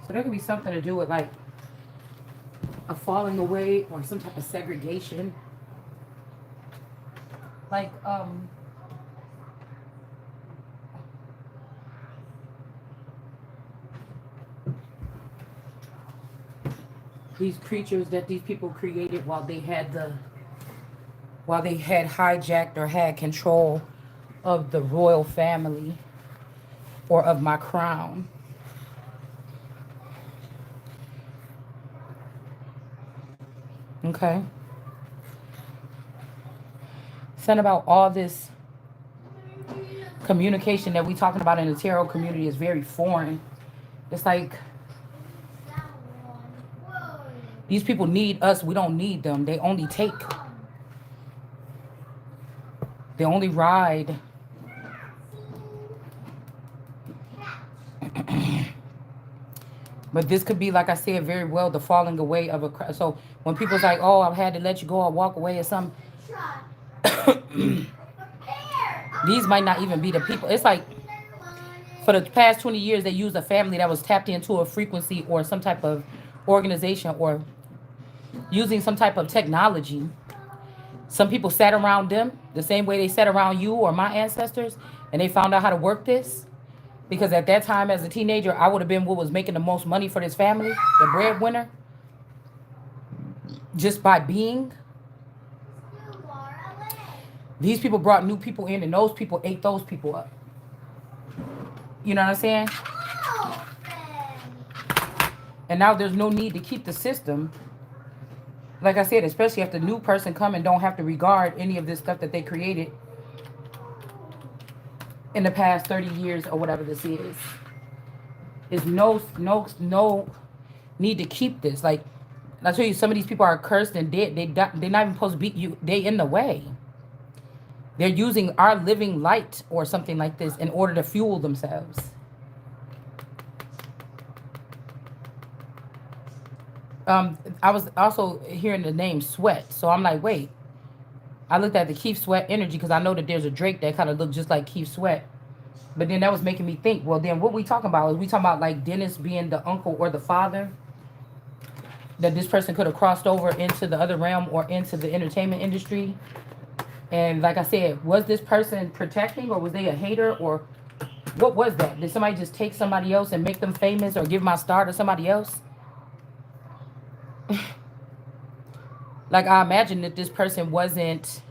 So there could be something to do with like a falling away or some type of segregation. Like these creatures that these people created while they had hijacked or had control of the royal family or of my crown. Okay. Something about all this communication that we talking about in the tarot community is very foreign. It's like these people need us. We don't need them. They only take. They only ride. But this could be, like I said, very well the falling away of a. So when people's like, "Oh, I've had to let you go or walk away," or something, these might not even be the people. It's like for the past 20 years, they used a family that was tapped into a frequency or some type of organization or using some type of technology. Some people sat around them the same way they sat around you or my ancestors, and they found out how to work this. Because at that time, as a teenager, I would have been what was making the most money for this family, the breadwinner, just by being. These people brought new people in, and those people ate those people up. You know what I'm saying? And now there's no need to keep the system. Like I said, especially if the new person come and don't have to regard any of this stuff that they created in the past 30 years or whatever this is. There's no need to keep this. Like I tell you, some of these people are cursed and dead. They're not even supposed to be you. They in the way. They're using our living light or something like this in order to fuel themselves. I was also hearing the name Sweat. So I'm like, wait. I looked at the Keith Sweat energy because I know that there's a Drake that kind of looked just like Keith Sweat. But then that was making me think, well, then what we talking about? Is we talking about like Dennis being the uncle or the father? That this person could have crossed over into the other realm or into the entertainment industry? And like I said, was this person protecting or was they a hater or what was that? Did somebody just take somebody else and make them famous or give my star to somebody else? Like I imagine that this person wasn't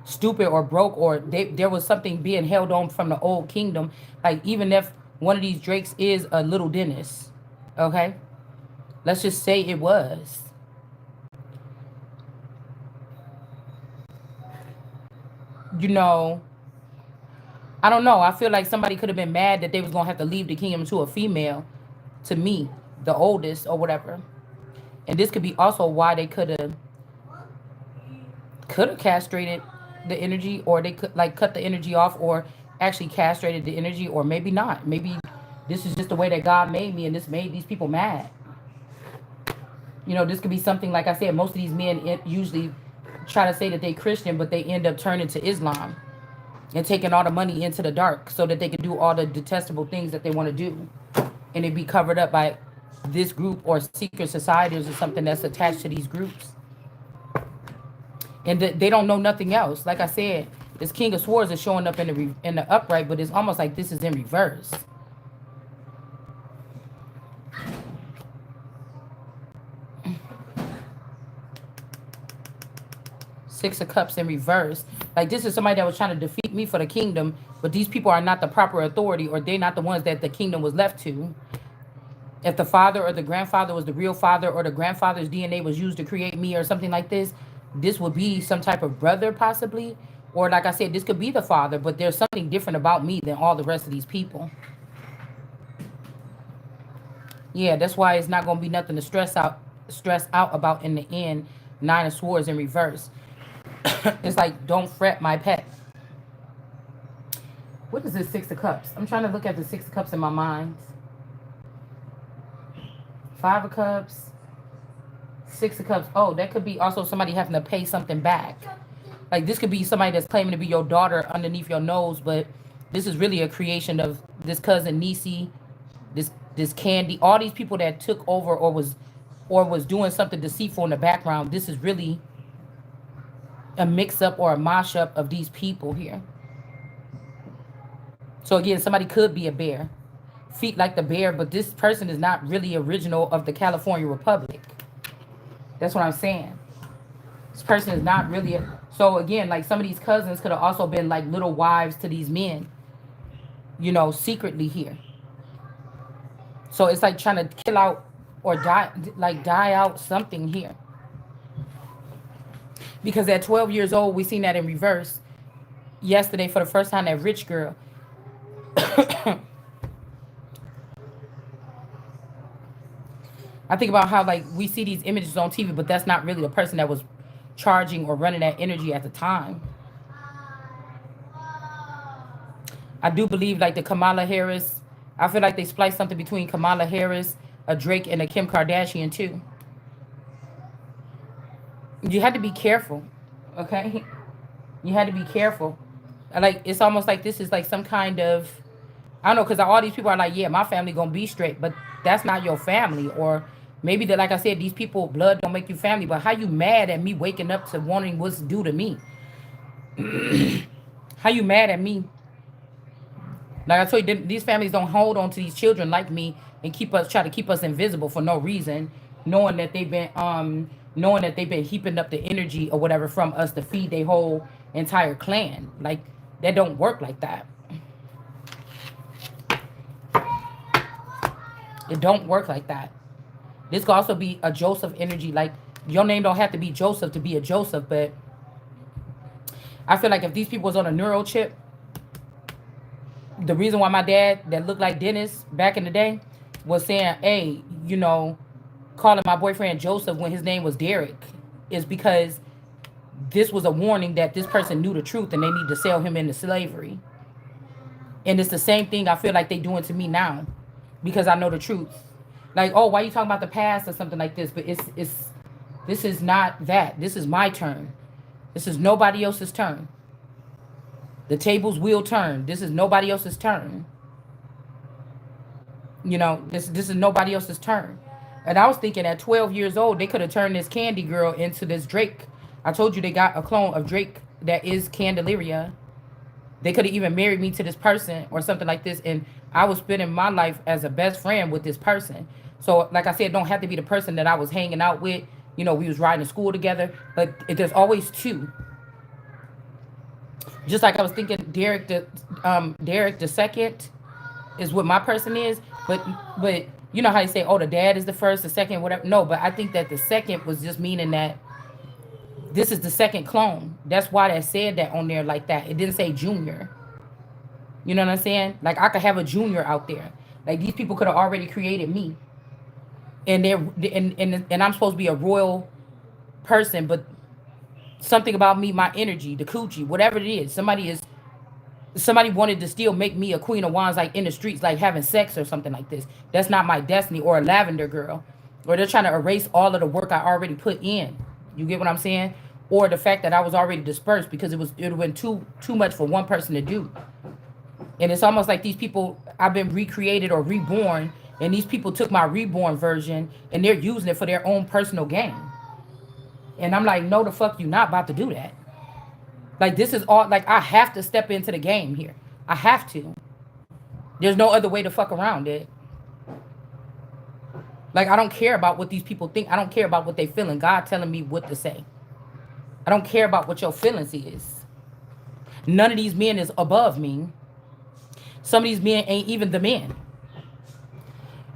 stupid or broke or there was something being held on from the old kingdom. Like even if one of these Drakes is a little Dennis, okay? Let's just say it was. You know, I don't know. I feel like somebody could have been mad that they was going to have to leave the kingdom to a female, to me, the oldest or whatever. And this could be also why they could have castrated the energy, or they could like cut the energy off, or actually castrated the energy, or maybe not. Maybe this is just the way that God made me, and this made these people mad. You know, this could be something like I said. Most of these men usually try to say that they Christian, but they end up turning to Islam and taking all the money into the dark so that they can do all the detestable things that they want to do, and it be covered up by this group or secret societies or something that's attached to these groups. And they don't know nothing else. Like I said, this King of Swords is showing up in the upright, but it's almost like this is in reverse. Six of Cups in reverse. Like this is somebody that was trying to defeat me for the kingdom, but these people are not the proper authority, or they're not the ones that the kingdom was left to. If the father or the grandfather was the real father, or the grandfather's DNA was used to create me or something like this would be some type of brother possibly. Or like I said, this could be the father, but there's something different about me than all the rest of these people. Yeah, that's why it's not going to be nothing to stress out about in the end. Nine of Swords in reverse. It's like, don't fret, my pet. What is this Six of Cups? I'm trying to look at the Six of Cups in my mind. Five of Cups. Six of Cups. Oh, that could be also somebody having to pay something back. Like this could be somebody that's claiming to be your daughter underneath your nose, but this is really a creation of this cousin Nisi, this this Candy, all these people that took over or was doing something deceitful in the background. This is really a mix up or a mash up of these people here. So again, somebody could be a bear, feet like the bear, but this person is not really original of the California Republic. That's what I'm saying. This person is not really so again, like some of these cousins could have also been like little wives to these men, secretly here. So it's like trying to kill out or die out something here. Because at 12 years old, we seen that in reverse yesterday for the first time. That rich girl. I think about how like we see these images on TV, but that's not really the person that was charging or running that energy at the time. I do believe like the Kamala Harris. I feel like they spliced something between Kamala Harris, a Drake, and a Kim Kardashian too. You had to be careful, okay? You had to be careful. Like it's almost like this is like some kind of, I don't know, because all these people are like, yeah, my family gonna be straight, but that's not your family. Or maybe that, like I said, these people blood don't make you family. But how you mad at me waking up to wanting what's due to me? How you mad at me? Like I told you, these families don't hold on to these children like me and try to keep us invisible for no reason, knowing that they've been heaping up the energy or whatever from us to feed their whole entire clan. Like that don't work like that. It don't work like that. This could also be a Joseph energy. Like your name don't have to be Joseph to be a Joseph, but I feel like if these people was on a neural chip, the reason why my dad that looked like Dennis back in the day was saying, hey, calling my boyfriend Joseph when his name was Derek is because this was a warning that this person knew the truth and they need to sell him into slavery. And it's the same thing I feel like they doing to me now because I know the truth. Like, oh, why you talking about the past or something like this? But this is not that. This is my turn. This is nobody else's turn. The tables will turn. This is nobody else's turn. This is nobody else's turn. And I was thinking at 12 years old, they could have turned this Candy girl into this Drake. I told you they got a clone of Drake that is Candelaria. They could have even married me to this person or something like this. And I was spending my life as a best friend with this person. So, like I said, it don't have to be the person that I was hanging out with. We was riding to school together. But there's always two. Just like I was thinking Derek the second is what my person is. But you know how you say, oh, the dad is the first, the second, whatever. No, but I think that the second was just meaning that this is the second clone. That's why they said that on there like that. It didn't say junior. You know what I'm saying? Like I could have a junior out there. Like these people could have already created me. And and I'm supposed to be a royal person, but something about me, my energy, the coochie, whatever it is, somebody wanted to still make me a queen of wands, like in the streets, like having sex or something like this. That's not my destiny. Or a lavender girl, or they're trying to erase all of the work I already put in. You get what I'm saying? Or the fact that I was already dispersed because it would have been too much for one person to do. And it's almost like these people, I've been recreated or reborn, and these people took my reborn version and they're using it for their own personal gain. And I'm like, no, the fuck, you not about to do that. Like this is all, like I have to step into the game here. I have to. There's no other way to fuck around it. Like I don't care about what these people think. I don't care about what they feeling. God telling me what to say. I don't care about what your feelings is. None of these men is above me. Some of these men ain't even the men.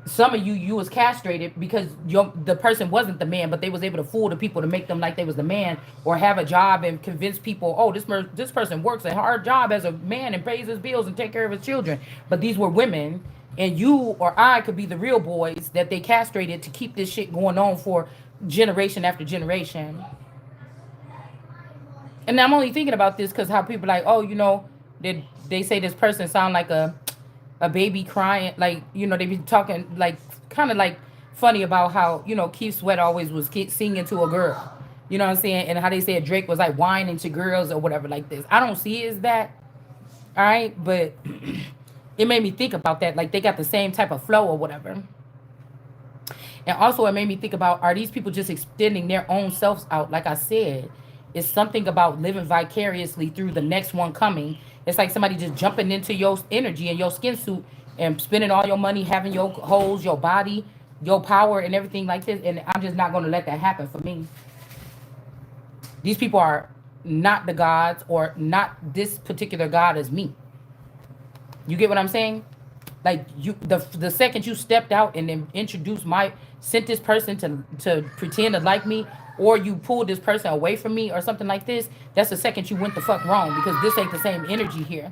Some of you was castrated because the person wasn't the man, but they was able to fool the people to make them like they was the man, or have a job and convince people, oh, this person works a hard job as a man and pays his bills and take care of his children. But these were women, and you or I could be the real boys that they castrated to keep this shit going on for generation after generation. And I'm only thinking about this because how people like, oh, they say this person sound like a baby crying, like, they be talking like kind of like funny about how, Keith Sweat always was singing to a girl, you know what I'm saying? And how they said Drake was like whining to girls or whatever like this. I don't see it as that. All right. But It made me think about that. Like they got the same type of flow or whatever. And also, it made me think about, are these people just extending their own selves out? Like I said, it's something about living vicariously through the next one coming. It's like somebody just jumping into your energy and your skin suit and spending all your money, having your holes, your body, your power, and everything like this. And I'm just not going to let that happen for me. These people are not the gods, or not this particular God as me. You get what I'm saying? Like you, the second you stepped out and then introduced sent this person to pretend to like me, or you pulled this person away from me or something like this, that's the second you went the fuck wrong, because this ain't the same energy here.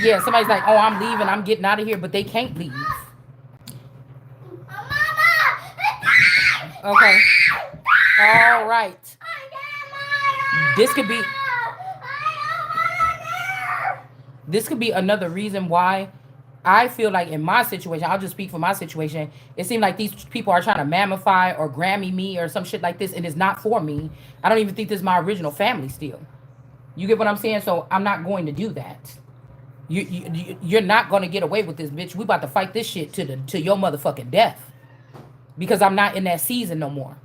Yeah, somebody's like, oh, I'm leaving, I'm getting out of here, but they can't leave. Okay. All right. This could be this could be another reason why I feel like in my situation, I'll just speak for my situation. It seemed like these people are trying to mammify or Grammy me or some shit like this, and it's not for me. I don't even think this is my original family still. You get what I'm saying? So I'm not going to do that. You're not going to get away with this, bitch. We about to fight this shit to your motherfucking death, because I'm not in that season no more.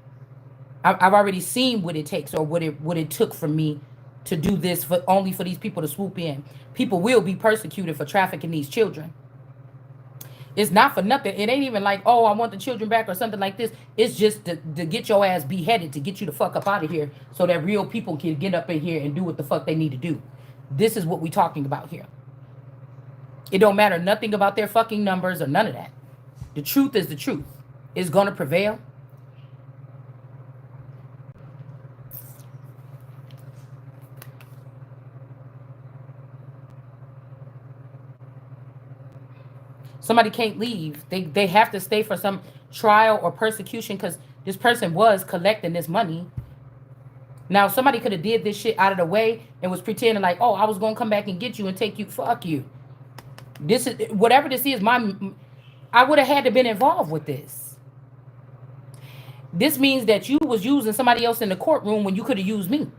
I've already seen what it takes, or what it took for me to do this, for only for these people to swoop in. People will be persecuted for trafficking these children. It's not for nothing. It ain't even like, oh, I want the children back or something like this. It's just to get your ass beheaded, to get you the fuck up out of here, so that real people can get up in here and do what the fuck they need to do. This is what we talking about here. It don't matter nothing about their fucking numbers or none of that. The truth is the truth. It's going to prevail. Somebody can't leave. They have to stay for some trial or persecution, because this person was collecting this money. Now, somebody could have did this shit out of the way and was pretending like, oh, I was going to come back and get you and take you. Fuck you. This is whatever this is. I would have had to been involved with this. This means that you was using somebody else in the courtroom when you could have used me.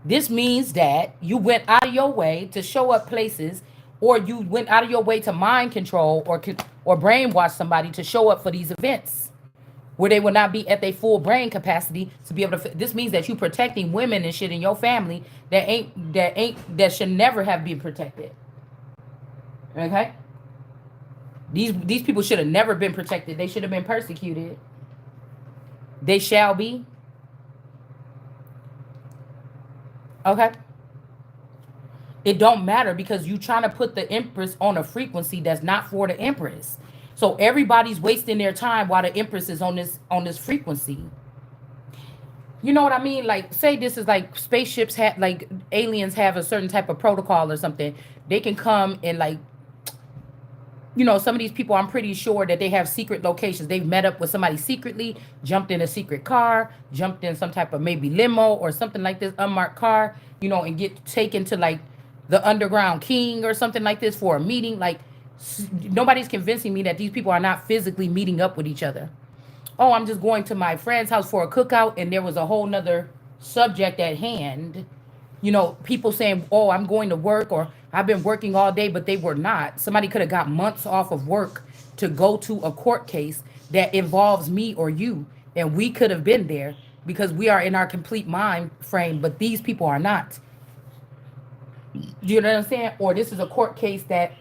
This means that you went out of your way to show up places, or you went out of your way to mind control or brainwash somebody to show up for these events where they will not be at their full brain capacity to be able to. This means that you protecting women and shit in your family that should never have been protected. Okay? These people should have never been protected. They should have been persecuted. They shall be. Okay? It don't matter, because you trying to put the Empress on a frequency that's not for the Empress. So everybody's wasting their time while the Empress is on this frequency. You know what I mean? Like, say this is like spaceships have, like aliens have a certain type of protocol or something. They can come and like, some of these people, I'm pretty sure that they have secret locations. They've met up with somebody secretly, jumped in a secret car, jumped in some type of maybe limo or something like this, unmarked car, and get taken to like the underground king or something like this for a meeting. Like, nobody's convincing me that these people are not physically meeting up with each other. Oh, I'm just going to my friend's house for a cookout, and there was a whole nother subject at hand. People saying, oh, I'm going to work, or I've been working all day, but they were not. Somebody could have got months off of work to go to a court case that involves me or you, and we could have been there because we are in our complete mind frame, but these people are not. Do you know what I'm saying? Or this is a court case that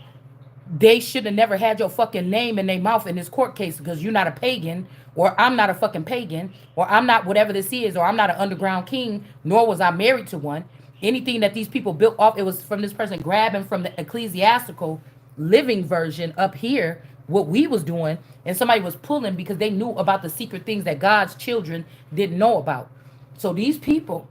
they should have never had your fucking name in their mouth in this court case, because you're not a pagan, or I'm not a fucking pagan, or I'm not whatever this is, or I'm not an underground king, nor was I married to one. Anything that these people built off, it was from this person grabbing from the ecclesiastical living version up here, what we was doing, and somebody was pulling because they knew about the secret things that God's children didn't know about. So these people,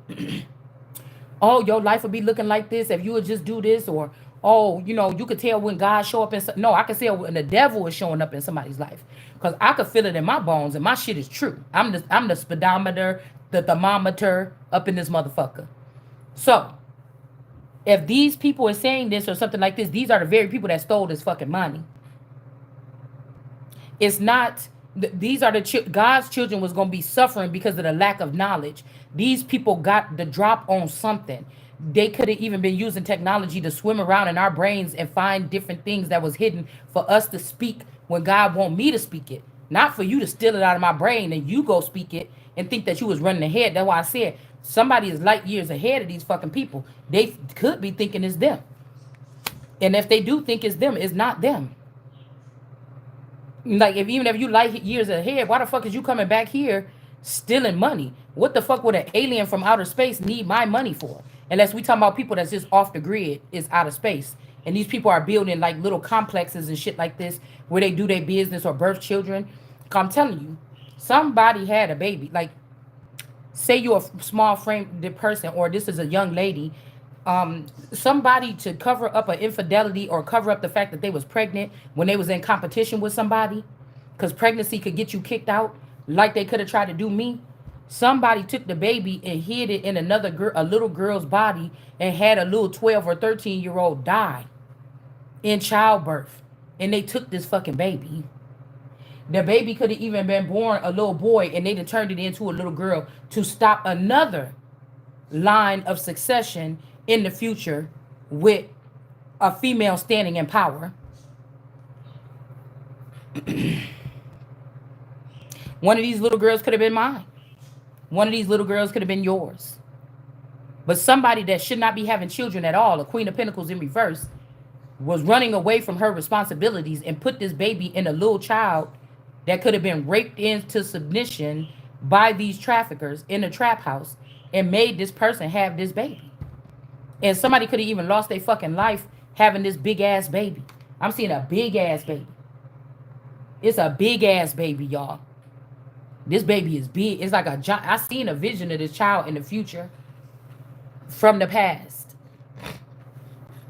oh, your life would be looking like this if you would just do this, or oh, you could tell when God show up in no, I can tell when the devil is showing up in somebody's life, because I could feel it in my bones, and my shit is true. I'm the speedometer, the thermometer up in this motherfucker. So if these people are saying this or something like this, these are the very people that stole this fucking money. It's not. These are God's children was going to be suffering because of the lack of knowledge. These people got the drop on something. They could have even been using technology to swim around in our brains and find different things that was hidden for us to speak when God want me to speak it. Not for you to steal it out of my brain and you go speak it and think that you was running ahead. That's why I said somebody is light years ahead of these fucking people. They could be thinking it's them. And if they do think it's them, it's not them. Like if even if you light years ahead, why the fuck is you coming back here stealing money? What the fuck would an alien from outer space need my money for? Unless we talking about people that's just off the grid, is out of space. And these people are building like little complexes and shit like this where they do their business or birth children. I'm telling you, somebody had a baby. Like say you're a small framed person or this is a young lady, somebody to cover up an infidelity or cover up the fact that they was pregnant when they was in competition with somebody, because pregnancy could get you kicked out like they could have tried to do me. Somebody took the baby and hid it in another girl, a little girl's body, and had a little 12 or 13-year-old die in childbirth, and they took this fucking baby. The baby could have even been born a little boy and they turned it into a little girl to stop another line of succession in the future with a female standing in power. One of these little girls could have been mine. One of these little girls could have been yours. But somebody that should not be having children at all, a Queen of Pentacles in reverse, was running away from her responsibilities and put this baby in a little child that could have been raped into submission by these traffickers in a trap house and made this person have this baby. And somebody could have even lost their fucking life having this big ass baby. I'm seeing a big ass baby. It's a big ass baby, y'all. This baby is big. It's like a giant. I seen a vision of this child in the future from the past.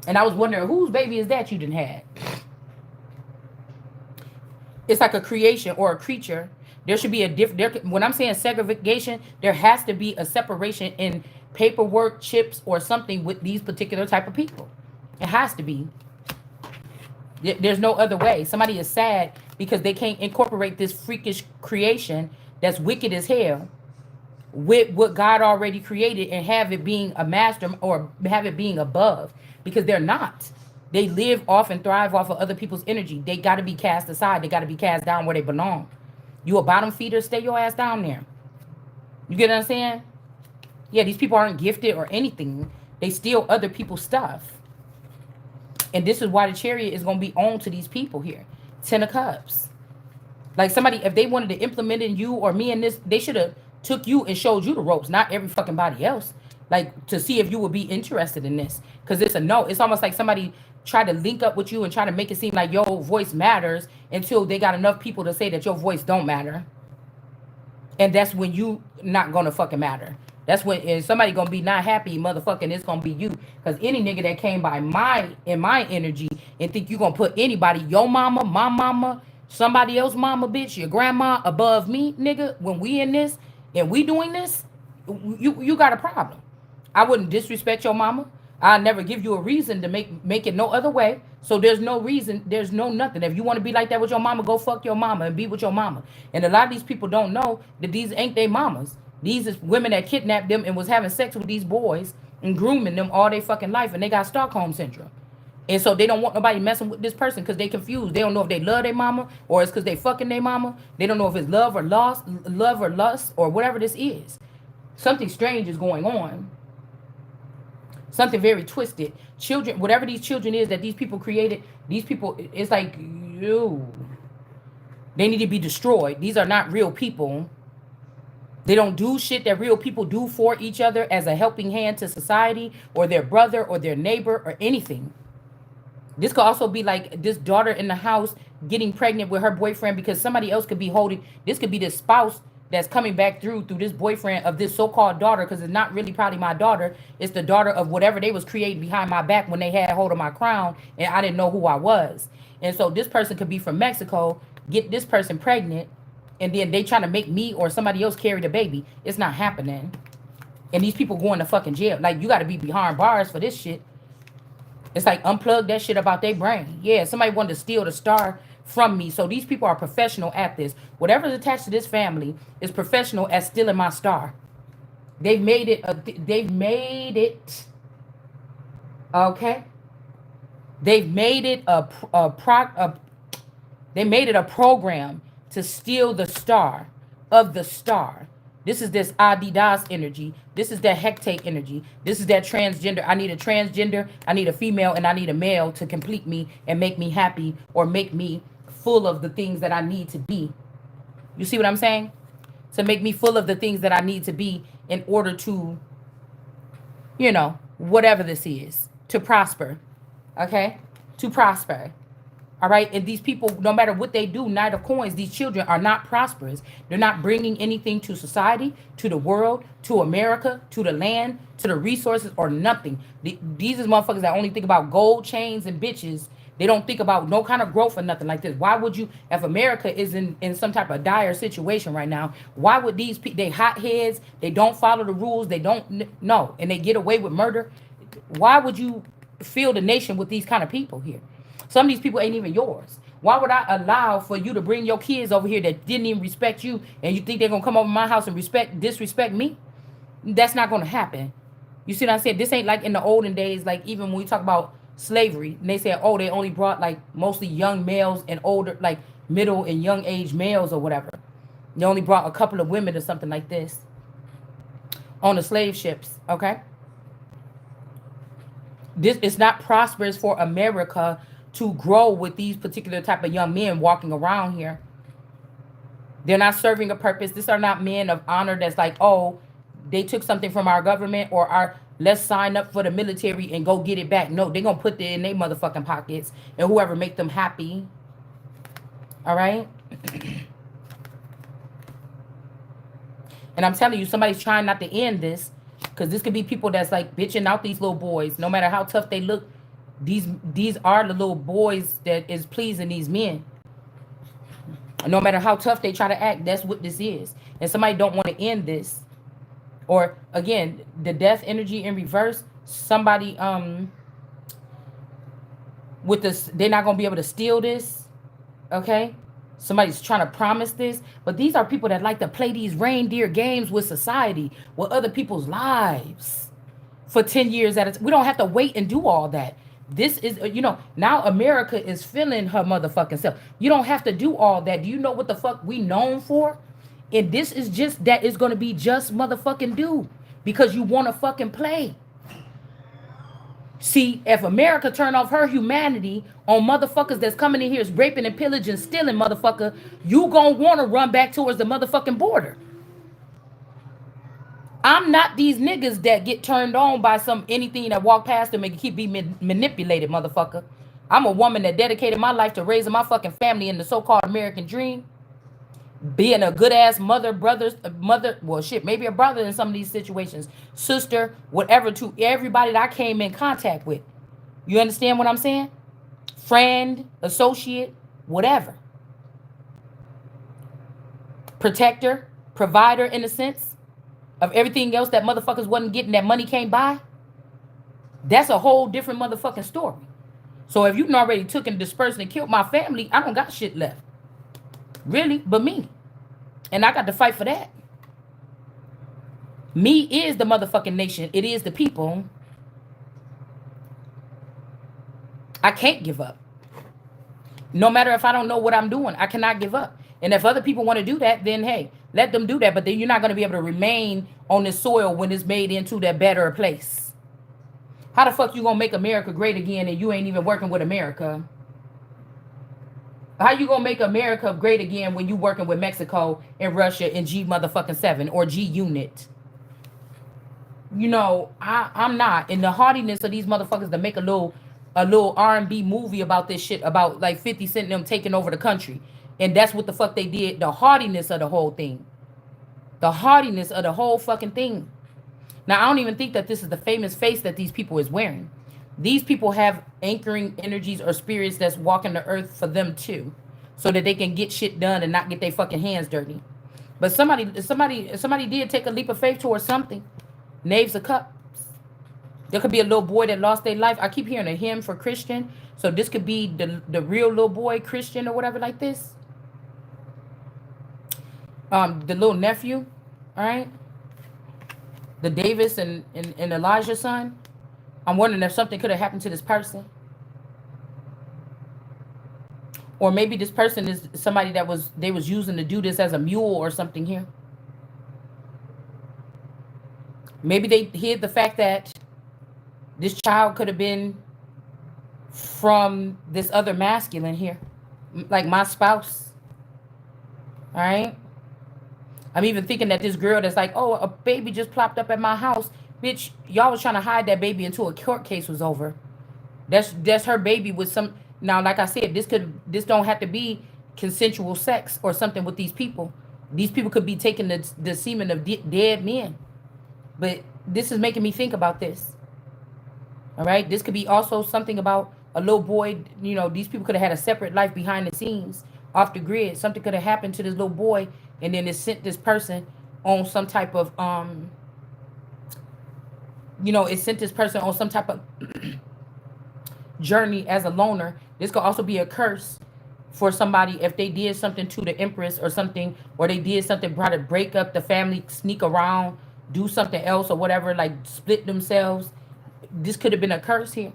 And I was wondering, whose baby is that you didn't have? It's like a creation or a creature. There should be a different. When I'm saying segregation, there has to be a separation in paperwork, chips, or something with these particular type of people. It has to be. There's no other way. Somebody is sad because they can't incorporate this freakish creation that's wicked as hell with what God already created and have it being a master or have it being above, because they're not. They live off and thrive off of other people's energy. They got to be cast aside. They got to be cast down where they belong. You a bottom feeder, stay your ass down there. You get what I'm saying? Yeah, these people aren't gifted or anything. They steal other people's stuff. And this is why the chariot is going to be on to these people here. 10 of Cups. Like somebody, if they wanted to implement in you or me in this, they should have took you and showed you the ropes, not every fucking body else. Like to see if you would be interested in this. Because it's a no. It's almost like somebody tried to link up with you and try to make it seem like your voice matters until they got enough people to say that your voice don't matter. And that's when you not gonna fucking matter. That's when and somebody gonna be not happy, motherfucking, it's gonna be you. Cause any nigga that came by my energy and think you gonna put anybody, your mama, my mama, somebody else mama, bitch, your grandma above me, nigga, when we in this and we doing this, you got a problem. I wouldn't disrespect your mama. I never give you a reason to make it no other way. So there's no reason, there's no nothing. If you want to be like that with your mama, go fuck your mama and be with your mama. And a lot of these people don't know that these ain't their mamas. These is women that kidnapped them and was having sex with these boys and grooming them all their fucking life, and they got Stockholm syndrome. And so they don't want nobody messing with this person because they confused. They don't know if they love their mama or it's because they fucking their mama. They don't know if it's love or lust or whatever this is. Something strange is going on. Something very twisted. Children, whatever these children is that these people created, these people, it's like, they need to be destroyed. These are not real people. They don't do shit that real people do for each other as a helping hand to society or their brother or their neighbor or anything. This could also be like this daughter in the house getting pregnant with her boyfriend because somebody else could be holding. This could be the spouse that's coming back through this boyfriend of this so-called daughter, because it's not really probably my daughter. It's the daughter of whatever they was creating behind my back when they had hold of my crown and I didn't know who I was. And so this person could be from Mexico, get this person pregnant, and then they trying to make me or somebody else carry the baby. It's not happening. And these people going to fucking jail. Like, you got to be behind bars for this shit. It's like unplug that shit about their brain. Yeah, somebody wanted to steal the star from me. So these people are professional at this. Whatever's attached to this family is professional at stealing my star. They've made it. They've made it Okay, they've made it they made it a program to steal the star of the star. This is this Adidas energy. This is that hectate energy. This is that transgender. I need a transgender, I need a female, and I need a male to complete me and make me happy or make me full of the things that I need to be. You see what I'm saying? To make me full of the things that I need to be in order to, whatever this is, to prosper. Okay? To prosper. All right. And these people, no matter what they do, Knight of Coins, these children are not prosperous. They're not bringing anything to society, to the world, to America, to the land, to the resources, or nothing. These is motherfuckers that only think about gold chains and bitches. They don't think about no kind of growth or nothing like this. Why would you, if America is in some type of dire situation right now, why would these people, they hotheads, they don't follow the rules, they don't know, and they get away with murder? Why would you fill the nation with these kind of people here? Some of these people ain't even yours. Why would I allow for you to bring your kids over here that didn't even respect you, and you think they're gonna come over my house and disrespect me? That's not gonna happen. You see what I said? This ain't like in the olden days, like even when we talk about slavery, and they said, oh, they only brought like mostly young males and older, like middle and young age males or whatever. They only brought a couple of women or something like this on the slave ships, okay? This is not prosperous for America to grow with these particular type of young men walking around here. They're not serving a purpose. These are not men of honor that's like, oh, they took something from our government or our, let's sign up for the military and go get it back. No, they're gonna put it in their motherfucking pockets and whoever make them happy. All right. And I'm telling you, somebody's trying not to end this, because this could be people that's like bitching out these little boys. No matter how tough they look, these are the little boys that is pleasing these men. No matter how tough they try to act, that's what this is. And somebody don't want to end this. Or again, the death energy in reverse. Somebody with this, they're not gonna be able to steal this. Okay, somebody's trying to promise this, but these are people that like to play these reindeer games with society, with other people's lives for 10 years at a time. We don't have to wait and do all that. This is, now America is feeling her motherfucking self. You don't have to do all that. Do you know what the fuck we known for? And this is just, that is going to be just motherfucking do because you want to fucking play. See, if America turn off her humanity on motherfuckers that's coming in here is raping and pillaging, stealing, motherfucker, you gonna want to run back towards the motherfucking border. I'm not these niggas that get turned on by some anything that walk past them and keep being manipulated, motherfucker. I'm a woman that dedicated my life to raising my fucking family in the so-called American dream. Being a good ass mother, well shit, maybe a brother in some of these situations, sister, whatever, to everybody that I came in contact with. You understand what I'm saying? Friend, associate, whatever. Protector, provider in a sense of everything else that motherfuckers wasn't getting, that money can't buy. That's a whole different motherfucking story. So if you already took and dispersed and killed my family, I don't got shit left. Really, but me. And I got to fight for that. Me is the motherfucking nation. It is the people. I can't give up. No matter if I don't know what I'm doing, I cannot give up. And if other people want to do that, then hey, let them do that. But then you're not going to be able to remain on this soil when it's made into that better place. How the fuck you going to make America great again and you ain't even working with America? How you gonna make America great again when you working with Mexico and Russia and G motherfucking 7 or G Unit? I'm not. And the hardiness of these motherfuckers to make a little R&B movie about this shit, about like 50 Cent and them taking over the country. And that's what the fuck they did. The hardiness of the whole thing. The hardiness of the whole fucking thing. Now, I don't even think that this is the famous face that these people is wearing. These people have anchoring energies or spirits that's walking the earth for them too, so that they can get shit done and not get their fucking hands dirty. But somebody did take a leap of faith towards something. Knaves of Cups. There could be a little boy that lost their life. I keep hearing a hymn for Christian, so this could be the real little boy Christian or whatever like this. The little nephew, all right. The Davis and Elijah's son. I'm wondering if something could have happened to this person. Or maybe this person is somebody that they was using to do this as a mule or something here. Maybe they hid the fact that this child could have been from this other masculine here. Like my spouse. All right. I'm even thinking that this girl that's like, oh, a baby just plopped up at my house. Bitch, y'all was trying to hide that baby until a court case was over. That's her baby with some. Now, like I said, this don't have to be consensual sex or something with these people. These people could be taking the semen of dead men. But this is making me think about this. All right, this could be also something about a little boy. You know, these people could have had a separate life behind the scenes, off the grid. Something could have happened to this little boy, and then it sent this person on some type of it sent this person on some type of journey as a loner. This could also be a curse for somebody if they did something to the Empress or something, or they did something, try to break up the family, sneak around, do something else or whatever, like split themselves. This could have been a curse here.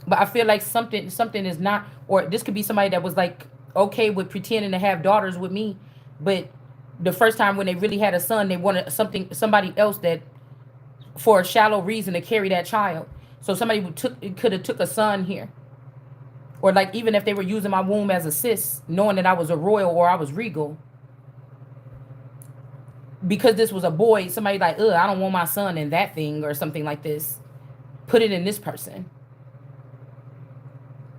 But I feel like something is not, or this could be somebody that was like okay with pretending to have daughters with me, but the first time when they really had a son, they wanted somebody else that for a shallow reason to carry that child. So somebody could have took a son here. Or like even if they were using my womb as a cis, knowing that I was a royal or I was regal. Because this was a boy, somebody like, ugh, I don't want my son in that thing or something like this. Put it in this person.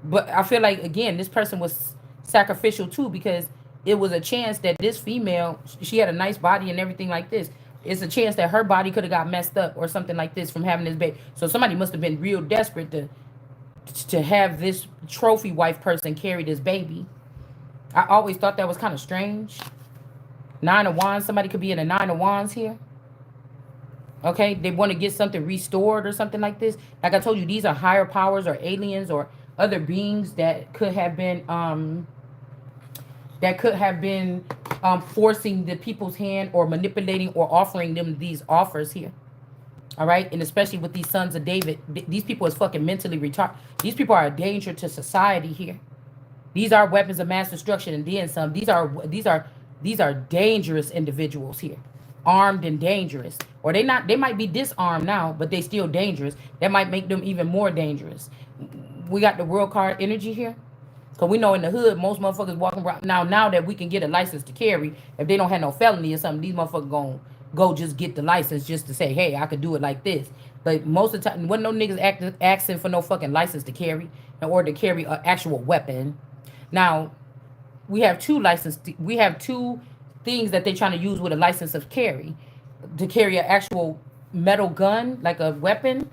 But I feel like, again, this person was sacrificial too, because it was a chance that this female, she had a nice body and everything like this. It's a chance that her body could have got messed up or something like this from having this baby. So somebody must have been real desperate to have this trophy wife person carry this baby. I always thought that was kind of strange. Nine of Wands, somebody could be in a Nine of Wands here. Okay, they want to get something restored or something like this. Like I told you, these are higher powers or aliens or other beings that could have been forcing the people's hand or manipulating or offering them these offers here. All right, and especially with these sons of David, these people is fucking mentally retarded. These people are a danger to society here. These are weapons of mass destruction and then some. These are dangerous individuals here, armed and dangerous. Or they might be disarmed now, but they still dangerous. That might make them even more dangerous. We got the world card energy here. Because we know in the hood, most motherfuckers walking around. Now that we can get a license to carry, if they don't have no felony or something, these motherfuckers going to go just get the license just to say, hey, I could do it like this. But most of the time, wasn't no niggas asking for no fucking license to carry in order to carry an actual weapon. Now, we have two things that they're trying to use with a license of carry. To carry an actual metal gun, like a weapon.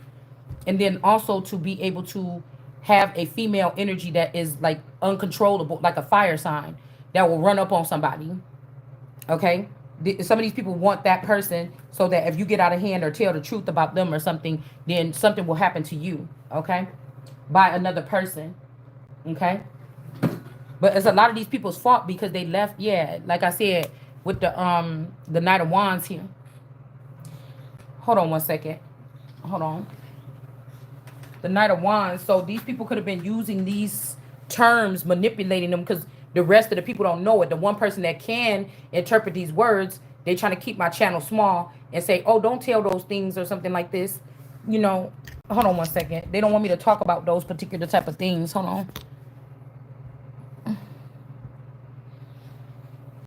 And then also to be able to have a female energy that is like uncontrollable, like a fire sign that will run up on somebody. Okay? Some of these people want that person so that if you get out of hand or tell the truth about them or something, then something will happen to you. Okay? By another person. Okay? But it's a lot of these people's fault because they left, yeah, like I said, with the Knight of Wands here. Hold on one second. Hold on. The Knight of Wands. So these people could have been using these terms, manipulating them, because the rest of the people don't know it. The one person that can interpret these words, they trying to keep my channel small and say, oh, don't tell those things or something like this. You know, hold on one second. They don't want me to talk about those particular type of things. Hold on.